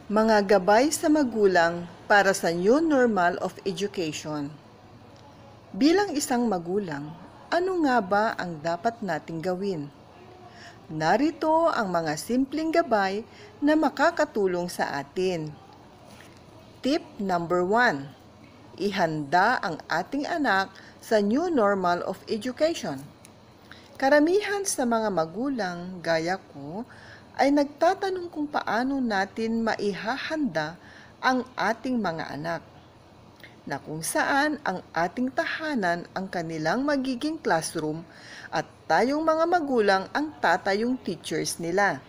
Mga gabay sa magulang para sa new normal of education. Bilang isang magulang, ano nga ba ang dapat nating gawin? Narito ang mga simpleng gabay na makakatulong sa atin. Tip number 1. Ihanda ang ating anak sa new normal of education. Karamihan sa mga magulang, gaya ko, ay nagtatanong kung paano natin maihahanda ang ating mga anak, na kung saan ang ating tahanan ang kanilang magiging classroom at tayong mga magulang ang tatayong teachers nila.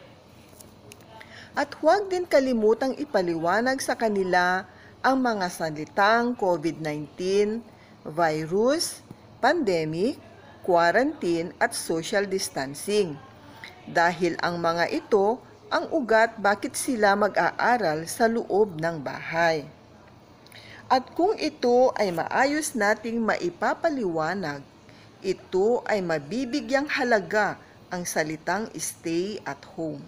At huwag din kalimutang ipaliwanag sa kanila ang mga salitang COVID-19, virus, pandemic, quarantine at social distancing. Dahil ang mga ito ang ugat bakit sila mag-aaral sa loob ng bahay. At kung ito ay maayos nating maipapaliwanag, ito ay mabibigyang halaga ang salitang stay at home.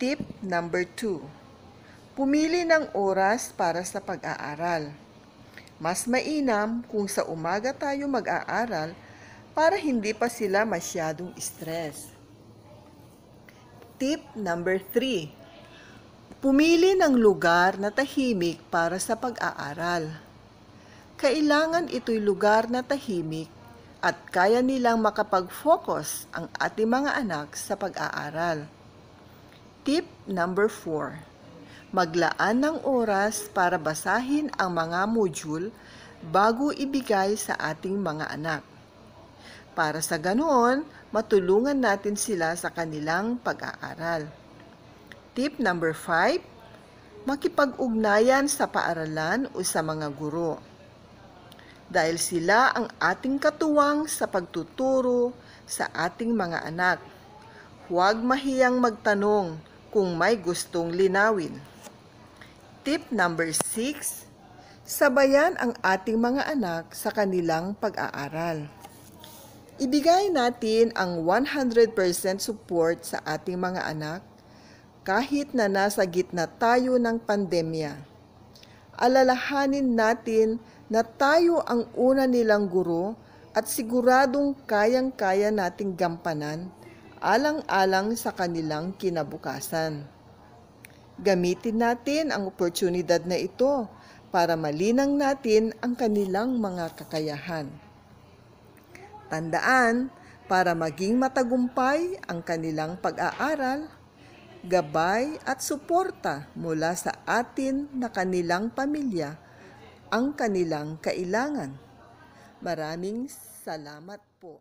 Tip number 2. Pumili ng oras para sa pag-aaral. Mas mainam kung sa umaga tayo mag-aaral para hindi pa sila masyadong stress. Tip number 3. Pumili ng lugar na tahimik para sa pag-aaral. Kailangan ito'y lugar na tahimik at kaya nilang makapag-focus ang ating mga anak sa pag-aaral. Tip number 4. Maglaan ng oras para basahin ang mga module bago ibigay sa ating mga anak. Para sa ganoon, matulungan natin sila sa kanilang pag-aaral. Tip number 5, makipag-ugnayan sa paaralan o sa mga guro. Dahil sila ang ating katuwang sa pagtuturo sa ating mga anak. Huwag mahiyang magtanong kung may gustong linawin. Tip number 6, sabayan ang ating mga anak sa kanilang pag-aaral. Ibigay natin ang 100% support sa ating mga anak kahit na nasa gitna tayo ng pandemya. Alalahanin natin na tayo ang una nilang guro at siguradong kayang-kaya nating gampanan alang-alang sa kanilang kinabukasan. Gamitin natin ang oportunidad na ito para malinang natin ang kanilang mga kakayahan. Tandaan, para maging matagumpay ang kanilang pag-aaral, gabay at suporta mula sa atin na kanilang pamilya ang kanilang kailangan. Maraming salamat po.